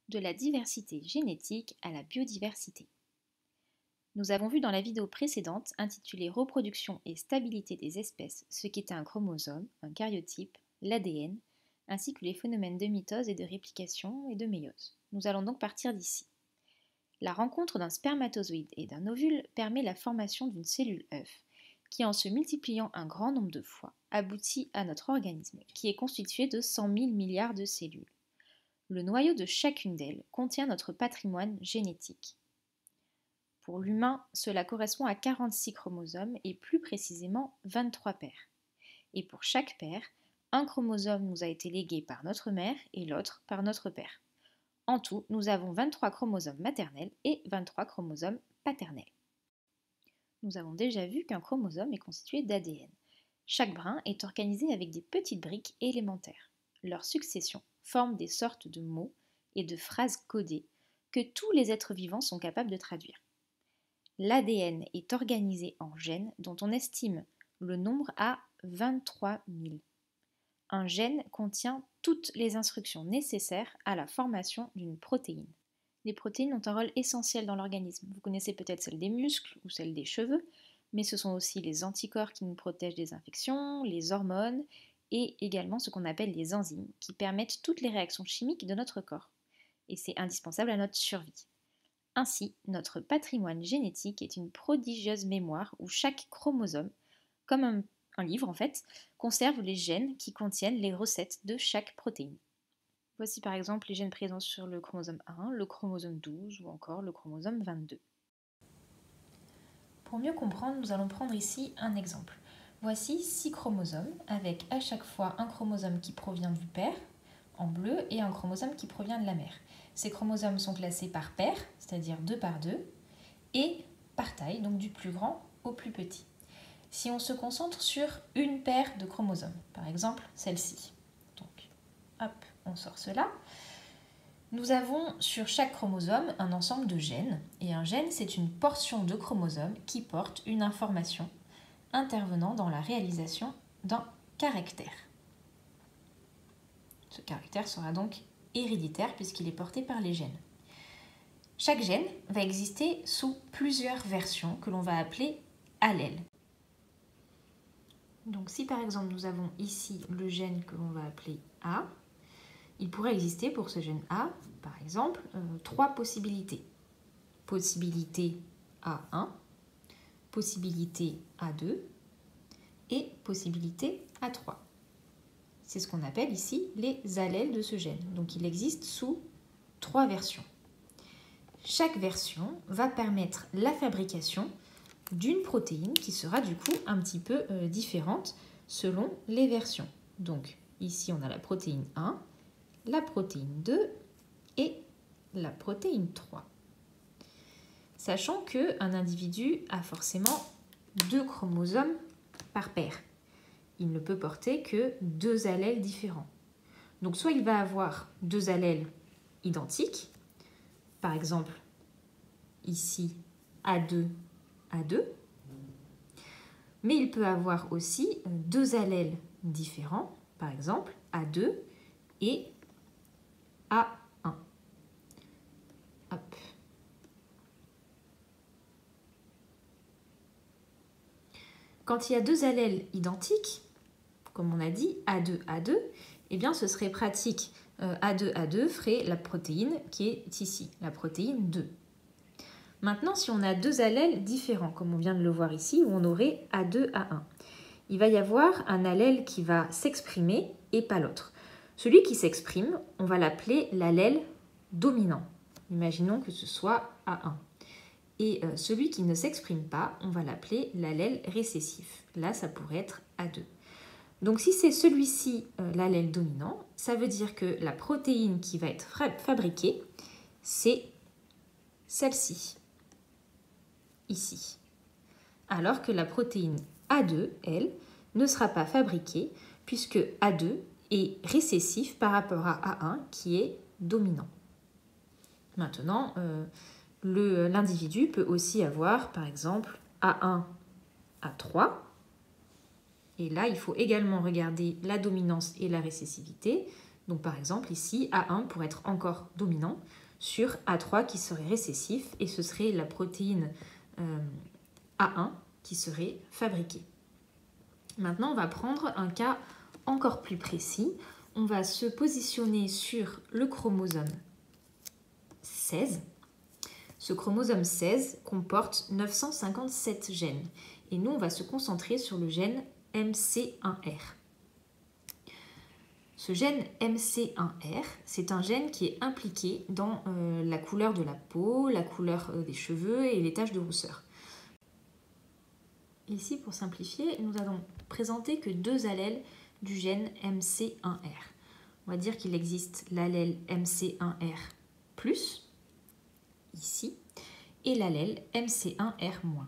De la diversité génétique à la biodiversité. Nous avons vu dans la vidéo précédente, intitulée Reproduction et stabilité des espèces, ce qu'était un chromosome, un karyotype, l'ADN, ainsi que les phénomènes de mitose et de réplication et de méiose. Nous allons donc partir d'ici. La rencontre d'un spermatozoïde et d'un ovule permet la formation d'une cellule œuf, qui en se multipliant un grand nombre de fois, aboutit à notre organisme, qui est constitué de 100 000 milliards de cellules. Le noyau de chacune d'elles contient notre patrimoine génétique. Pour l'humain, cela correspond à 46 chromosomes et plus précisément 23 paires. Et pour chaque paire, un chromosome nous a été légué par notre mère et l'autre par notre père. En tout, nous avons 23 chromosomes maternels et 23 chromosomes paternels. Nous avons déjà vu qu'un chromosome est constitué d'ADN. Chaque brin est organisé avec des petites briques élémentaires. Leur succession forme des sortes de mots et de phrases codées que tous les êtres vivants sont capables de traduire. L'ADN est organisé en gènes dont on estime le nombre à 23 000. Un gène contient toutes les instructions nécessaires à la formation d'une protéine. Les protéines ont un rôle essentiel dans l'organisme. Vous connaissez peut-être celle des muscles ou celle des cheveux, mais ce sont aussi les anticorps qui nous protègent des infections, les hormones et également ce qu'on appelle les enzymes qui permettent toutes les réactions chimiques de notre corps. Et c'est indispensable à notre survie. Ainsi, notre patrimoine génétique est une prodigieuse mémoire où chaque chromosome, comme un livre en fait, conserve les gènes qui contiennent les recettes de chaque protéine. Voici par exemple les gènes présents sur le chromosome 1, le chromosome 12 ou encore le chromosome 22. Pour mieux comprendre, nous allons prendre ici un exemple. Voici 6 chromosomes avec à chaque fois un chromosome qui provient du père, en bleu, et un chromosome qui provient de la mère. Ces chromosomes sont classés par paire, c'est-à-dire 2 par 2, et par taille, donc du plus grand au plus petit. Si on se concentre sur une paire de chromosomes, par exemple celle-ci, donc hop, on sort cela. Nous avons sur chaque chromosome un ensemble de gènes, et un gène c'est une portion de chromosome qui porte une information intervenant dans la réalisation d'un caractère. Ce caractère sera donc héréditaire puisqu'il est porté par les gènes. Chaque gène va exister sous plusieurs versions que l'on va appeler allèles. Donc si par exemple nous avons ici le gène que l'on va appeler A, il pourrait exister pour ce gène A, par exemple, 3 possibilités. Possibilité A1, possibilité A2 et possibilité A3. C'est ce qu'on appelle ici les allèles de ce gène. Donc il existe sous 3 versions. Chaque version va permettre la fabrication d'une protéine qui sera du coup un petit peu différente selon les versions. Donc ici on a la protéine 1, la protéine 2 et la protéine 3. Sachant qu'un individu a forcément 2 chromosomes par paire. Il ne peut porter que 2 allèles différents. Donc soit il va avoir 2 allèles identiques, par exemple ici A2, A2, mais il peut avoir aussi 2 allèles différents, par exemple A2 et A1. Hop. Quand il y a 2 allèles identiques, comme on a dit, A2, A2, eh bien ce serait pratique. A2, A2 ferait la protéine qui est ici, la protéine 2. Maintenant, si on a 2 allèles différents, comme on vient de le voir ici, où on aurait A2, A1, il va y avoir un allèle qui va s'exprimer et pas l'autre. Celui qui s'exprime, on va l'appeler l'allèle dominant. Imaginons que ce soit A1. Et celui qui ne s'exprime pas, on va l'appeler l'allèle récessif. Là, ça pourrait être A2. Donc si c'est celui-ci l'allèle dominant, ça veut dire que la protéine qui va être fabriquée, c'est celle-ci, ici. Alors que la protéine A2, elle, ne sera pas fabriquée puisque A2 est récessif par rapport à A1 qui est dominant. Maintenant, l'individu peut aussi avoir, par exemple, A1, A3. Et là, il faut également regarder la dominance et la récessivité. Donc par exemple ici, A1 pourrait être encore dominant sur A3 qui serait récessif et ce serait la protéine A1 qui serait fabriquée. Maintenant, on va prendre un cas encore plus précis. On va se positionner sur le chromosome 16. Ce chromosome 16 comporte 957 gènes. Et nous, on va se concentrer sur le gène MC1R. Ce gène MC1R, c'est un gène qui est impliqué dans la couleur de la peau, la couleur des cheveux et les taches de rousseur. Ici, pour simplifier, nous allons présenter que deux allèles du gène MC1R. On va dire qu'il existe l'allèle MC1R+, ici, et l'allèle MC1R-.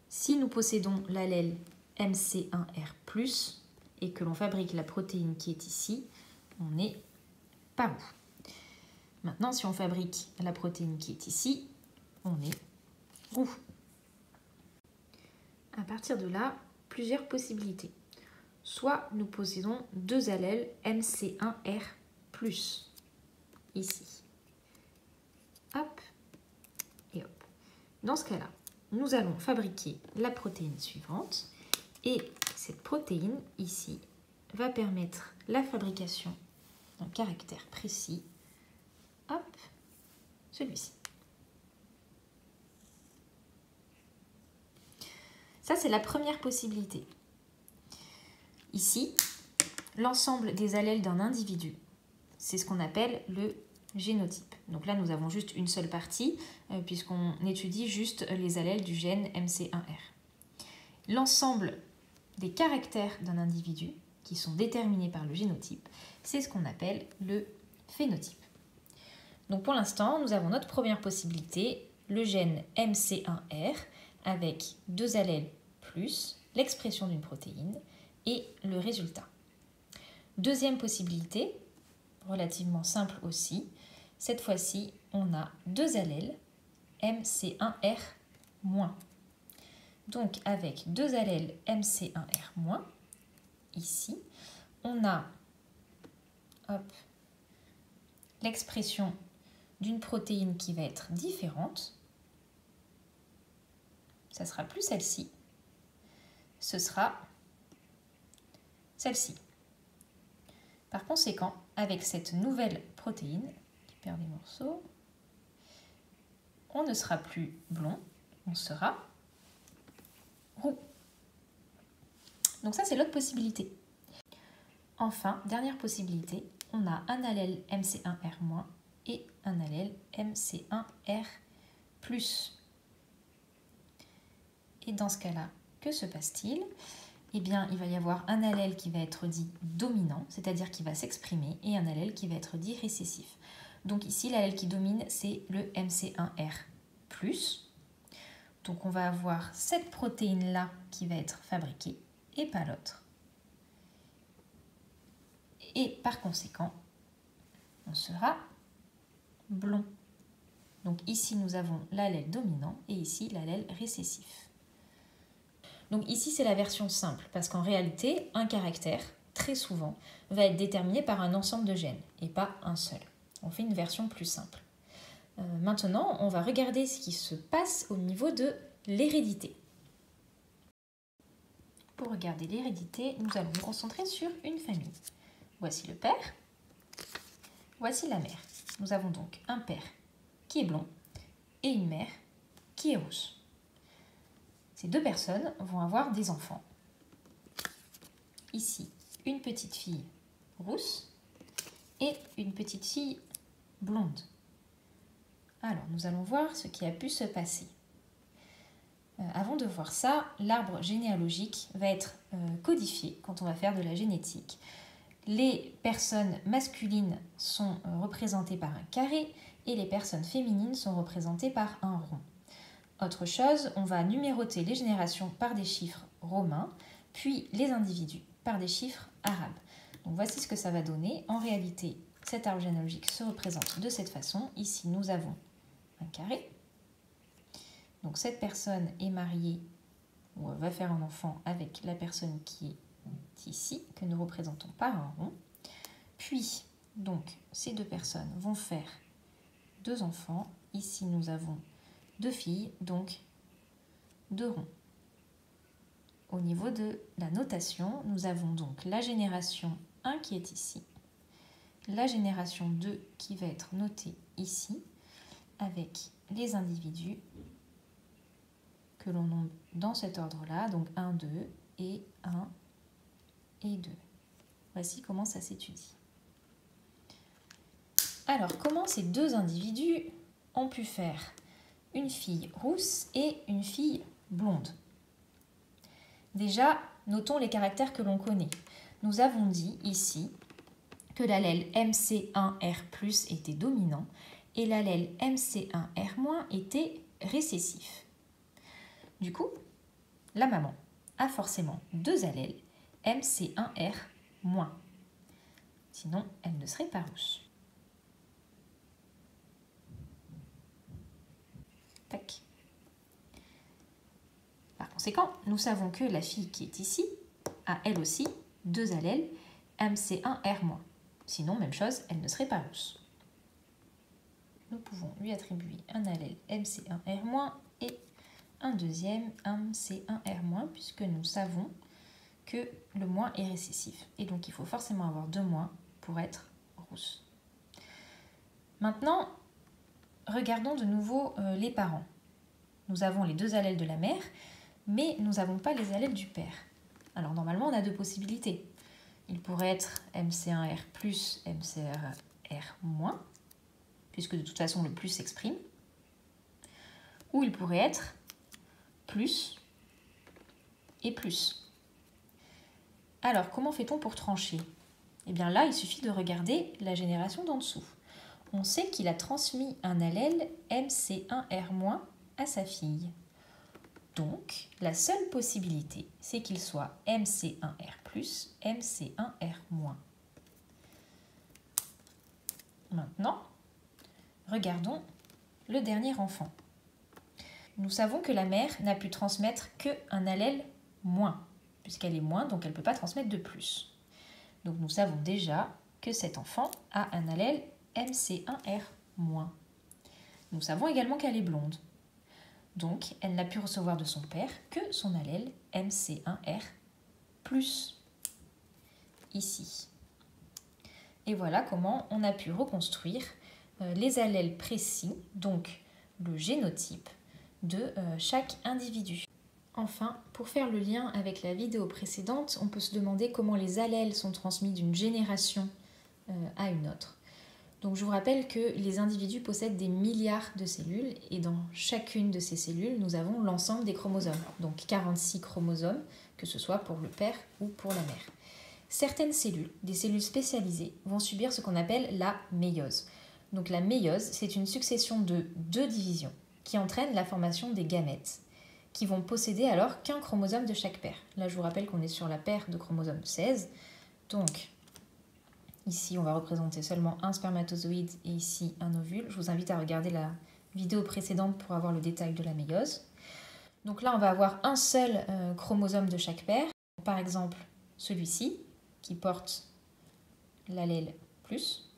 Si nous possédons l'allèle MC1R+, et que l'on fabrique la protéine qui est ici, on est par où? Maintenant, si on fabrique la protéine qui est ici, on est où? À partir de là, plusieurs possibilités. Soit nous possédons deux allèles MC1R+, ici. Hop et hop. Dans ce cas-là, nous allons fabriquer la protéine suivante et cette protéine ici va permettre la fabrication d'un caractère précis. Hop, celui-ci. Ça, c'est la première possibilité. Ici, l'ensemble des allèles d'un individu, c'est ce qu'on appelle le génotype. Donc là, nous avons juste une seule partie, puisqu'on étudie juste les allèles du gène MC1R. L'ensemble des caractères d'un individu, qui sont déterminés par le génotype, c'est ce qu'on appelle le phénotype. Donc pour l'instant, nous avons notre première possibilité, le gène MC1R, avec deux allèles plus l'expression d'une protéine et le résultat. Deuxième possibilité, relativement simple aussi, cette fois-ci, on a deux allèles MC1R-. Donc avec deux allèles MC1R-, ici, on a l'expression d'une protéine qui va être différente. Ça sera plus celle-ci, ce sera celle-ci. Par conséquent, avec cette nouvelle protéine, qui perd des morceaux, on ne sera plus blond, on sera roux. Donc ça, c'est l'autre possibilité. Enfin, dernière possibilité, on a un allèle MC1R- et un allèle MC1R+. Et dans ce cas-là, que se passe-t-il? Eh bien, il va y avoir un allèle qui va être dit dominant, c'est-à-dire qui va s'exprimer, et un allèle qui va être dit récessif. Donc ici, l'allèle qui domine, c'est le MC1R+. Donc on va avoir cette protéine-là qui va être fabriquée, et pas l'autre. Et par conséquent, on sera blond. Donc ici, nous avons l'allèle dominant, et ici, l'allèle récessif. Donc ici, c'est la version simple, parce qu'en réalité, un caractère, très souvent, va être déterminé par un ensemble de gènes, et pas un seul. On fait une version plus simple. Maintenant, on va regarder ce qui se passe au niveau de l'hérédité. Pour regarder l'hérédité, nous allons nous concentrer sur une famille. Voici le père, voici la mère. Nous avons donc un père qui est blond et une mère qui est rousse. Ces deux personnes vont avoir des enfants. Ici, une petite fille rousse et une petite fille blonde. Alors, nous allons voir ce qui a pu se passer. Avant de voir ça, l'arbre généalogique va être codifié quand on va faire de la génétique. Les personnes masculines sont représentées par un carré et les personnes féminines sont représentées par un rond. Autre chose, on va numéroter les générations par des chiffres romains, puis les individus par des chiffres arabes. Donc voici ce que ça va donner. En réalité, cet arbre généalogique se représente de cette façon. Ici, nous avons un carré. Donc cette personne est mariée ou va faire un enfant avec la personne qui est ici, que nous représentons par un rond. Puis, donc, ces deux personnes vont faire 2 enfants. Ici, nous avons 2 filles, donc 2 ronds. Au niveau de la notation, nous avons donc la génération 1 qui est ici, la génération 2 qui va être notée ici, avec les individus que l'on nomme dans cet ordre-là, donc 1, 2 et 1 et 2. Voici comment ça s'étudie. Alors, comment ces deux individus ont pu faire une fille rousse et une fille blonde? Déjà, notons les caractères que l'on connaît. Nous avons dit ici que l'allèle MC1R+ était dominant et l'allèle MC1R- était récessif. Du coup, la maman a forcément 2 allèles MC1R-. Sinon, elle ne serait pas rousse. Tac. Par conséquent, nous savons que la fille qui est ici a elle aussi 2 allèles MC1R-. Sinon, même chose, elle ne serait pas rousse. Nous pouvons lui attribuer un allèle MC1R- et un deuxième MC1R-, puisque nous savons que le moins est récessif. Et donc, il faut forcément avoir 2 moins pour être rousse. Maintenant, regardons de nouveau les parents. Nous avons les 2 allèles de la mère, mais nous n'avons pas les allèles du père. Alors normalement, on a 2 possibilités. Il pourrait être MC1R+, MC1R-, puisque de toute façon le plus s'exprime. Ou il pourrait être plus et plus. Alors, comment fait-on pour trancher? Eh bien là, il suffit de regarder la génération d'en dessous. On sait qu'il a transmis un allèle MC1R- à sa fille. Donc, la seule possibilité, c'est qu'il soit MC1R+, MC1R-. Maintenant, regardons le dernier enfant. Nous savons que la mère n'a pu transmettre qu'un allèle moins, puisqu'elle est moins, donc elle ne peut pas transmettre de plus. Donc nous savons déjà que cet enfant a un allèle MC1R-. Nous savons également qu'elle est blonde. Donc, elle n'a pu recevoir de son père que son allèle MC1R+, ici. Et voilà comment on a pu reconstruire les allèles précis, donc le génotype de chaque individu. Enfin, pour faire le lien avec la vidéo précédente, on peut se demander comment les allèles sont transmis d'une génération à une autre. Donc je vous rappelle que les individus possèdent des milliards de cellules et dans chacune de ces cellules, nous avons l'ensemble des chromosomes. Donc 46 chromosomes, que ce soit pour le père ou pour la mère. Certaines cellules, des cellules spécialisées, vont subir ce qu'on appelle la méiose. Donc la méiose, c'est une succession de 2 divisions qui entraîne la formation des gamètes, qui vont posséder alors qu'un chromosome de chaque paire. Là, je vous rappelle qu'on est sur la paire de chromosomes 16. Donc, ici, on va représenter seulement un spermatozoïde et ici un ovule. Je vous invite à regarder la vidéo précédente pour avoir le détail de la méiose. Donc là, on va avoir un seul chromosome de chaque paire. Par exemple, celui-ci, qui porte l'allèle plus.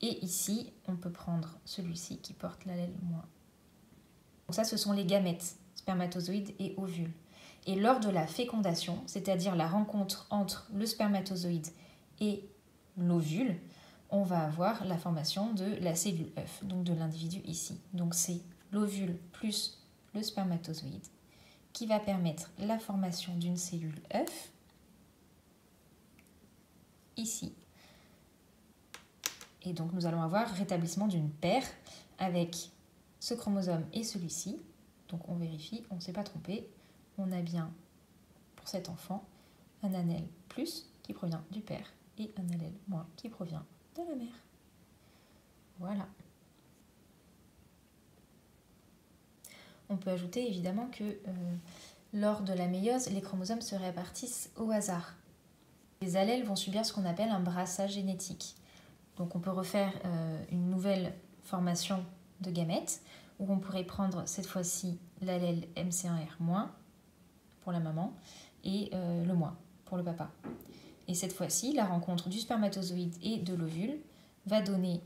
Et ici, on peut prendre celui-ci qui porte l'allèle moins. Donc ça, ce sont les gamètes, spermatozoïdes et ovules. Et lors de la fécondation, c'est-à-dire la rencontre entre le spermatozoïde et l'ovule, on va avoir la formation de la cellule œuf, donc de l'individu ici. Donc c'est l'ovule plus le spermatozoïde qui va permettre la formation d'une cellule œuf ici. Et donc nous allons avoir rétablissement d'une paire avec ce chromosome et celui-ci. Donc on vérifie, on ne s'est pas trompé. On a bien pour cet enfant un allèle plus qui provient du père et un allèle moins qui provient de la mère. Voilà. On peut ajouter évidemment que lors de la méiose, les chromosomes se répartissent au hasard. Les allèles vont subir ce qu'on appelle un brassage génétique. Donc on peut refaire une nouvelle formation de gamètes où on pourrait prendre cette fois-ci l'allèle MC1R- pour la maman et le moins. pour le papa. Et cette fois-ci, la rencontre du spermatozoïde et de l'ovule va donner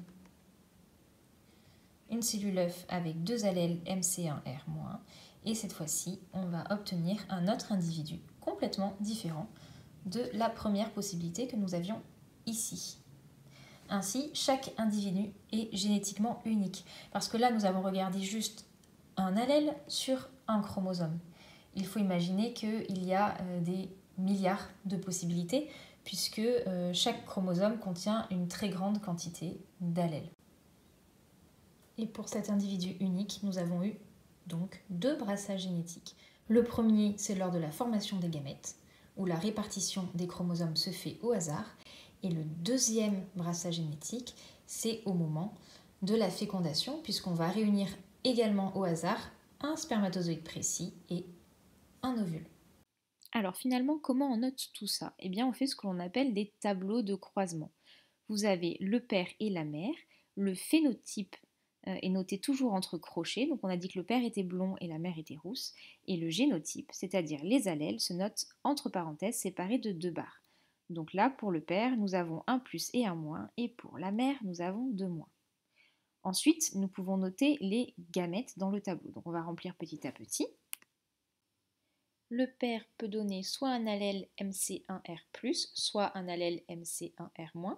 une cellule œuf avec 2 allèles MC1R-, et cette fois-ci, on va obtenir un autre individu complètement différent de la première possibilité que nous avions ici. Ainsi, chaque individu est génétiquement unique, parce que là, nous avons regardé juste un allèle sur un chromosome. Il faut imaginer qu'il y a des milliards de possibilités, puisque chaque chromosome contient une très grande quantité d'allèles. Et pour cet individu unique, nous avons eu donc 2 brassages génétiques. Le premier, c'est lors de la formation des gamètes, où la répartition des chromosomes se fait au hasard. Et le deuxième brassage génétique, c'est au moment de la fécondation, puisqu'on va réunir également au hasard un spermatozoïde précis et un ovule. Alors finalement, comment on note tout ça? Eh bien, on fait ce que l'on appelle des tableaux de croisement. Vous avez le père et la mère, le phénotype est noté toujours entre crochets, donc on a dit que le père était blond et la mère était rousse, et le génotype, c'est-à-dire les allèles, se note entre parenthèses séparés de 2 barres. Donc là, pour le père, nous avons un plus et un moins, et pour la mère, nous avons 2 moins. Ensuite, nous pouvons noter les gamètes dans le tableau. Donc on va remplir petit à petit. Le père peut donner soit un allèle MC1R+, soit un allèle MC1R-.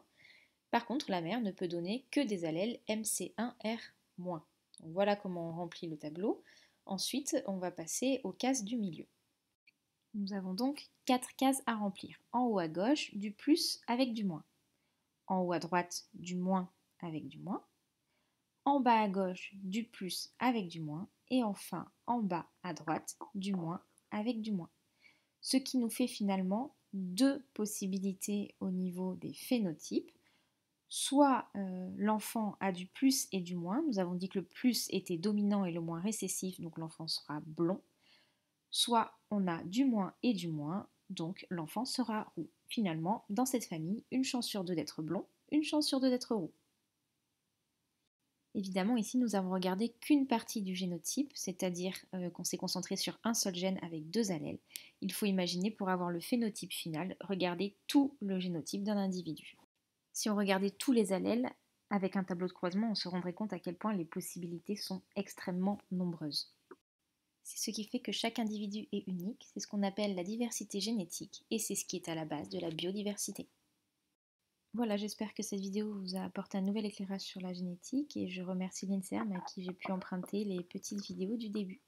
Par contre, la mère ne peut donner que des allèles MC1R-. Donc voilà comment on remplit le tableau. Ensuite, on va passer aux cases du milieu. Nous avons donc 4 cases à remplir. En haut à gauche, du plus avec du moins. En haut à droite, du moins avec du moins. En bas à gauche, du plus avec du moins. Et enfin, en bas à droite, du moins avec du moins. Ce qui nous fait finalement 2 possibilités au niveau des phénotypes. Soit l'enfant a du plus et du moins, nous avons dit que le plus était dominant et le moins récessif, donc l'enfant sera blond. Soit on a du moins et du moins, donc l'enfant sera roux. Finalement, dans cette famille, une chance sur 2 d'être blond, une chance sur 2 d'être roux. Évidemment, ici, nous avons regardé qu'une partie du génotype, c'est-à-dire qu'on s'est concentré sur un seul gène avec 2 allèles. Il faut imaginer, pour avoir le phénotype final, regarder tout le génotype d'un individu. Si on regardait tous les allèles, avec un tableau de croisement, on se rendrait compte à quel point les possibilités sont extrêmement nombreuses. C'est ce qui fait que chaque individu est unique, c'est ce qu'on appelle la diversité génétique, et c'est ce qui est à la base de la biodiversité. Voilà, j'espère que cette vidéo vous a apporté un nouvel éclairage sur la génétique, et je remercie l'INSERM à qui j'ai pu emprunter les petites vidéos du début.